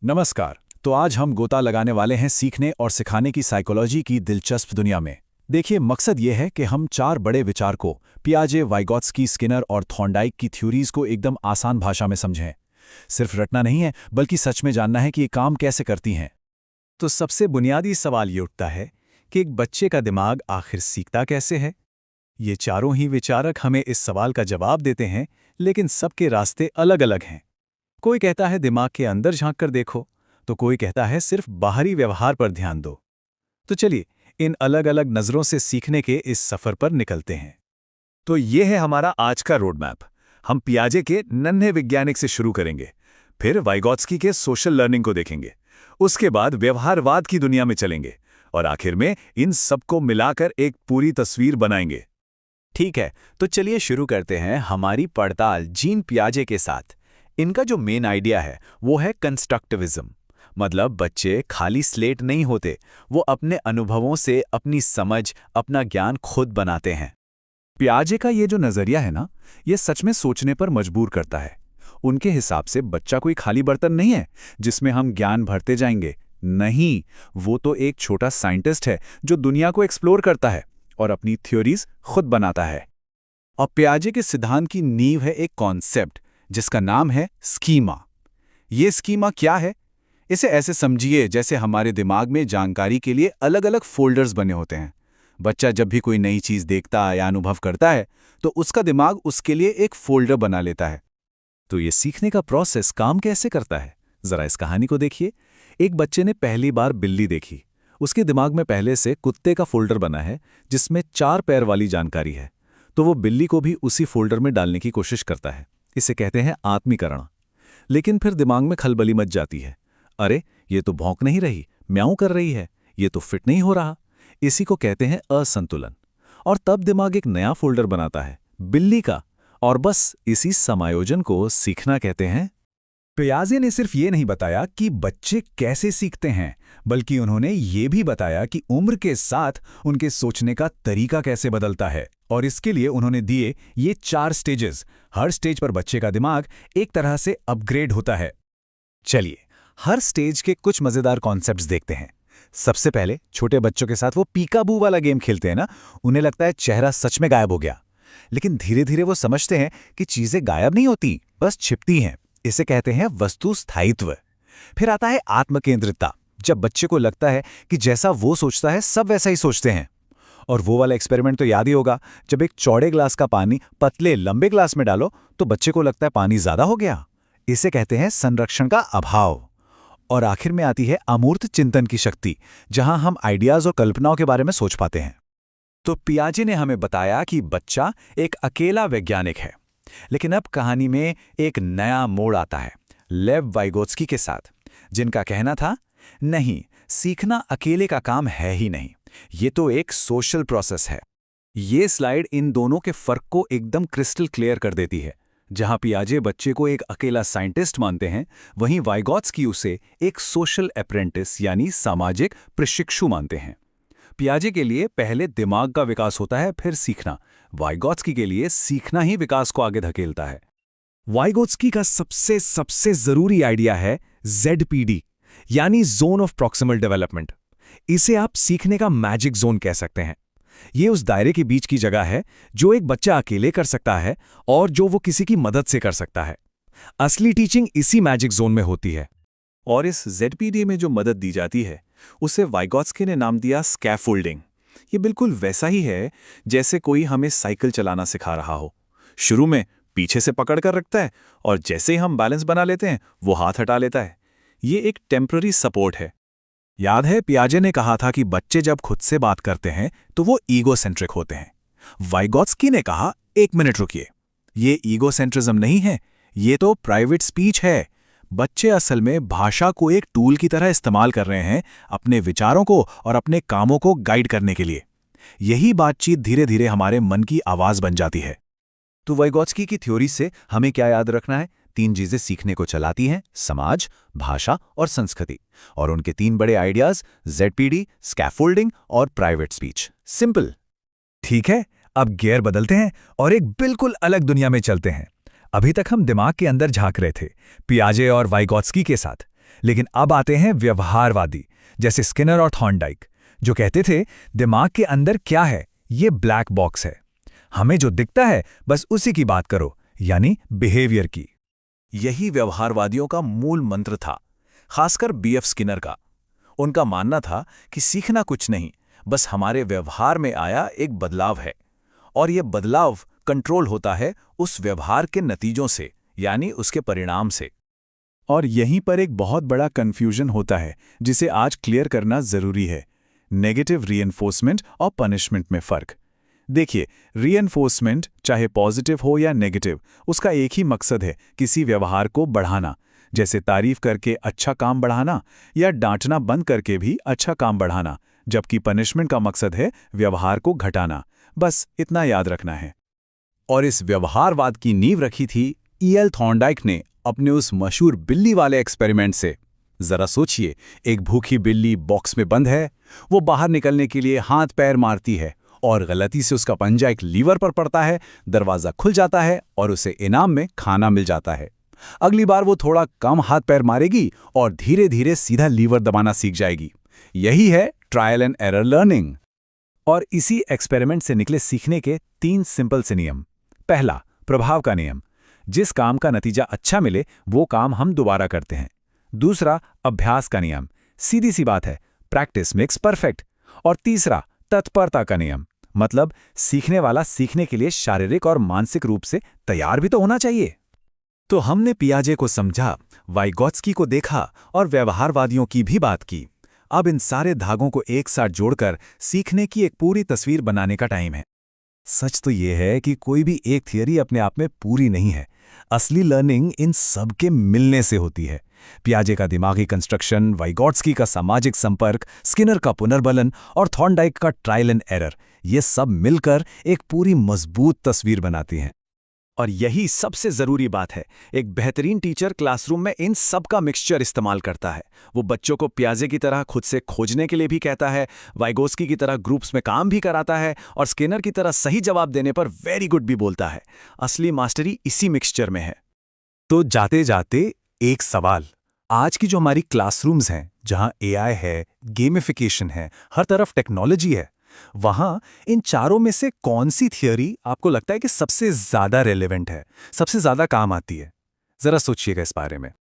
नमस्कार। तो आज हम गोता लगाने वाले हैं सीखने और सिखाने की साइकोलॉजी की दिलचस्प दुनिया में। देखिए, मकसद ये है कि हम चार बड़े विचारकों पियाजे, वाइगोत्स्की, स्किनर और थॉर्नडाइक की थ्योरीज को एकदम आसान भाषा में समझें। सिर्फ रटना नहीं है, बल्कि सच में जानना है कि ये काम कैसे करती हैं। तो सबसे बुनियादी सवाल ये उठता है कि एक बच्चे का दिमाग आखिर सीखता कैसे है। ये चारों ही विचारक हमें इस सवाल का जवाब देते हैं, लेकिन सबके रास्ते अलग अलग हैं। कोई कहता है दिमाग के अंदर झांक कर देखो, तो कोई कहता है सिर्फ बाहरी व्यवहार पर ध्यान दो। तो चलिए, इन अलग अलग नज़रों से सीखने के इस सफ़र पर निकलते हैं। तो ये है हमारा आज का रोड मैप। हम पियाजे के नन्हे वैज्ञानिक से शुरू करेंगे, फिर वाइगोत्स्की के सोशल लर्निंग को देखेंगे, उसके बाद व्यवहारवाद की दुनिया में चलेंगे और आखिर में इन सबको मिलाकर एक पूरी तस्वीर बनाएंगे। ठीक है, तो चलिए शुरू करते हैं हमारी पड़ताल जीन पियाजे के साथ। इनका जो मेन आइडिया है वो है कंस्ट्रक्टिविज्म। मतलब बच्चे खाली स्लेट नहीं होते, वो अपने अनुभवों से अपनी समझ, अपना ज्ञान खुद बनाते हैं। पियाजे का ये जो नज़रिया है ना, ये सच में सोचने पर मजबूर करता है। उनके हिसाब से बच्चा कोई खाली बर्तन नहीं है जिसमें हम ज्ञान भरते जाएंगे। नहीं, वो तो एक छोटा साइंटिस्ट है जो दुनिया को एक्सप्लोर करता है और अपनी थ्योरीज खुद बनाता है। और पियाजे के सिद्धांत की नींव है एक कॉन्सेप्ट जिसका नाम है स्कीमा। ये स्कीमा क्या है? इसे ऐसे समझिए जैसे हमारे दिमाग में जानकारी के लिए अलग अलग फोल्डर्स बने होते हैं। बच्चा जब भी कोई नई चीज़ देखता या अनुभव करता है, तो उसका दिमाग उसके लिए एक फोल्डर बना लेता है। तो ये सीखने का प्रोसेस काम कैसे करता है? जरा इस कहानी को देखिए। एक बच्चे ने पहली बार बिल्ली देखी। उसके दिमाग में पहले से कुत्ते का फोल्डर बना है जिसमें 4 पैर वाली जानकारी है। तो वो बिल्ली को भी उसी फोल्डर में डालने की कोशिश करता है। इसे कहते हैं आत्मीकरण। लेकिन फिर दिमाग में खलबली मच जाती है। अरे, ये तो भौंक नहीं रही, म्याऊं कर रही है, ये तो फिट नहीं हो रहा। इसी को कहते हैं असंतुलन। और तब दिमाग एक नया फोल्डर बनाता है, बिल्ली का। और बस इसी समायोजन को सीखना कहते हैं। पियाजे ने सिर्फ ये नहीं बताया कि बच्चे कैसे सीखते हैं, बल्कि उन्होंने ये भी बताया कि उम्र के साथ उनके सोचने का तरीका कैसे बदलता है। और इसके लिए उन्होंने दिए ये 4 स्टेजेस। हर स्टेज पर बच्चे का दिमाग एक तरह से अपग्रेड होता है। चलिए, हर स्टेज के कुछ मजेदार कॉन्सेप्ट्स देखते हैं। सबसे पहले छोटे बच्चों के साथ वो पीकाबू वाला गेम खेलते हैं ना। उन्हें लगता है चेहरा सच में गायब हो गया। लेकिन धीरे धीरे वो समझते हैं कि चीजें गायब नहीं होती, बस छिपती हैं। इसे कहते हैं वस्तु स्थायित्व। फिर आता है आत्मकेंद्रितता। जब बच्चे को लगता है कि जैसा वो सोचता है सब वैसा ही सोचते हैं। और वो वाला एक्सपेरिमेंट तो याद ही होगा, जब एक चौड़े ग्लास का पानी पतले लंबे ग्लास में डालो तो बच्चे को लगता है पानी ज्यादा हो गया। इसे कहते हैं संरक्षण का अभाव। और आखिर में आती है अमूर्त चिंतन की शक्ति, जहां हम आइडियाज और कल्पनाओं के बारे में सोच पाते हैं। तो पियाजे ने हमें बताया कि बच्चा एक अकेला वैज्ञानिक है। लेकिन अब कहानी में एक नया मोड़ आता है, लेव वाइगोत्स्की के साथ, जिनका कहना था, नहीं, सीखना अकेले का काम है ही नहीं, ये तो एक सोशल प्रोसेस है। ये स्लाइड इन दोनों के फर्क को एकदम क्रिस्टल क्लियर कर देती है। जहां पियाजे बच्चे को एक अकेला साइंटिस्ट मानते हैं, वहीं वाइगोत्स्की उसे एक सोशल अप्रेंटिस यानी सामाजिक प्रशिक्षु मानते हैं। पियाजे के लिए पहले दिमाग का विकास होता है, फिर सीखना। वाइगोत्स्की के लिए सीखना ही विकास को आगे धकेलता है। वाइगोत्स्की का सबसे सबसे जरूरी आइडिया है ZPD, यानी जोन ऑफ प्रॉक्सिमल डेवलपमेंट। इसे आप सीखने का मैजिक जोन कह सकते हैं। ये उस दायरे के बीच की जगह है जो एक बच्चा अकेले कर सकता है और जो वो किसी की मदद से कर सकता है। असली टीचिंग इसी मैजिक जोन में होती है। और इस ZPD में जो मदद दी जाती है उसे वाइगोत्स्की ने नाम दिया स्कैफोल्डिंग। ये बिल्कुल वैसा ही है जैसे कोई हमें साइकिल चलाना सिखा रहा हो। शुरू में पीछे से पकड़ कर रखता है और जैसे ही हम बैलेंस बना लेते हैं वो हाथ हटा लेता है। ये एक टेम्पररी सपोर्ट है। याद है, पियाजे ने कहा था कि बच्चे जब खुद से बात करते हैं तो वो ईगोसेंट्रिक होते हैं। वाइगोत्स्की ने कहा, एक मिनट रुकिए, ये ईगोसेंट्रिज्म नहीं है, ये तो प्राइवेट स्पीच है। बच्चे असल में भाषा को एक टूल की तरह इस्तेमाल कर रहे हैं, अपने विचारों को और अपने कामों को गाइड करने के लिए। यही बातचीत धीरे धीरे हमारे मन की आवाज बन जाती है। तो वाइगोत्स्की की थ्योरी से हमें क्या याद रखना है? 3 चीजें सीखने को चलाती हैं, समाज, भाषा और संस्कृति। और उनके 3 बड़े आइडियाज, ZPD, स्कैफोल्डिंग और प्राइवेट स्पीच। सिंपल। ठीक है, अब गियर बदलते हैं और एक बिल्कुल अलग दुनिया में चलते हैं। अभी तक हम दिमाग के अंदर झांक रहे थे, पियाजे और वाइगोत्स्की के साथ। लेकिन अब आते हैं व्यवहारवादी, जैसे स्किनर और थॉर्नडाइक, जो कहते थे दिमाग के अंदर क्या है, ये ब्लैक बॉक्स है, हमें जो दिखता है बस उसी की बात करो, यानी बिहेवियर की। यही व्यवहारवादियों का मूल मंत्र था, खासकर बीएफ स्किनर का। उनका मानना था कि सीखना कुछ नहीं, बस हमारे व्यवहार में आया एक बदलाव है, और यह बदलाव कंट्रोल होता है उस व्यवहार के नतीजों से, यानी उसके परिणाम से। और यहीं पर एक बहुत बड़ा कंफ्यूजन होता है जिसे आज क्लियर करना जरूरी है, नेगेटिव रीइंफोर्समेंट और पनिशमेंट में फर्क। देखिए, रीइंफोर्समेंट चाहे पॉजिटिव हो या नेगेटिव, उसका एक ही मकसद है, किसी व्यवहार को बढ़ाना, जैसे तारीफ करके अच्छा काम बढ़ाना या डांटना बंद करके भी अच्छा काम बढ़ाना, जबकि पनिशमेंट का मकसद है व्यवहार को घटाना। बस इतना याद रखना है। और इस व्यवहारवाद की नींव रखी थी ईएल थॉर्नडाइक ने अपने उस मशहूर बिल्ली वाले एक्सपेरिमेंट से। जरा सोचिए, एक भूखी बिल्ली बॉक्स में बंद है, वो बाहर निकलने के लिए हाथ पैर मारती है और गलती से उसका पंजा एक लीवर पर पड़ता है, दरवाजा खुल जाता है और उसे इनाम में खाना मिल जाता है। अगली बार वो थोड़ा कम हाथ पैर मारेगी और धीरे धीरे सीधा लीवर दबाना सीख जाएगी। यही है ट्रायल एंड एरर लर्निंग। और इसी एक्सपेरिमेंट से निकले सीखने के 3 सिंपल से नियम। पहला, प्रभाव का नियम, जिस काम का नतीजा अच्छा मिले वो काम हम दोबारा करते हैं। दूसरा, अभ्यास का नियम, सीधी सी बात है, प्रैक्टिस मेक्स परफेक्ट। और तीसरा, तत्परता का नियम, मतलब सीखने वाला सीखने के लिए शारीरिक और मानसिक रूप से तैयार भी तो होना चाहिए। तो हमने पियाजे को समझा, वाइगॉत्स्की को देखा और व्यवहारवादियों की भी बात की। अब इन सारे धागों को एक साथ जोड़कर सीखने की एक पूरी तस्वीर बनाने का टाइम है। सच तो ये है कि कोई भी एक थियरी अपने आप में पूरी नहीं है। असली लर्निंग इन सब के मिलने से होती है। पियाजे का दिमागी कंस्ट्रक्शन, वाइगॉट्स्की का सामाजिक संपर्क, स्किनर का पुनर्बलन और थॉर्नडाइक का ट्रायल एंड एरर, ये सब मिलकर एक पूरी मजबूत तस्वीर बनाती हैं। और यही सबसे जरूरी बात है, एक बेहतरीन टीचर क्लासरूम में इन सब का मिक्सचर इस्तेमाल करता है। वो बच्चों को पियाजे की तरह खुद से खोजने के लिए भी कहता है, वाइगोस्की की तरह ग्रुप्स में काम भी कराता है, और स्किनर की तरह सही जवाब देने पर वेरी गुड भी बोलता है। असली मास्टरी इसी मिक्सचर में है। तो जाते जाते एक सवाल, आज की जो हमारी क्लासरूम्स हैं, जहां एआई है, गेमिफिकेशन है, हर तरफ टेक्नोलॉजी है, वहां इन चारों में से कौन सी थियरी आपको लगता है कि सबसे ज्यादा रेलेवेंट है, सबसे ज्यादा काम आती है? जरा सोचिएगा इस बारे में।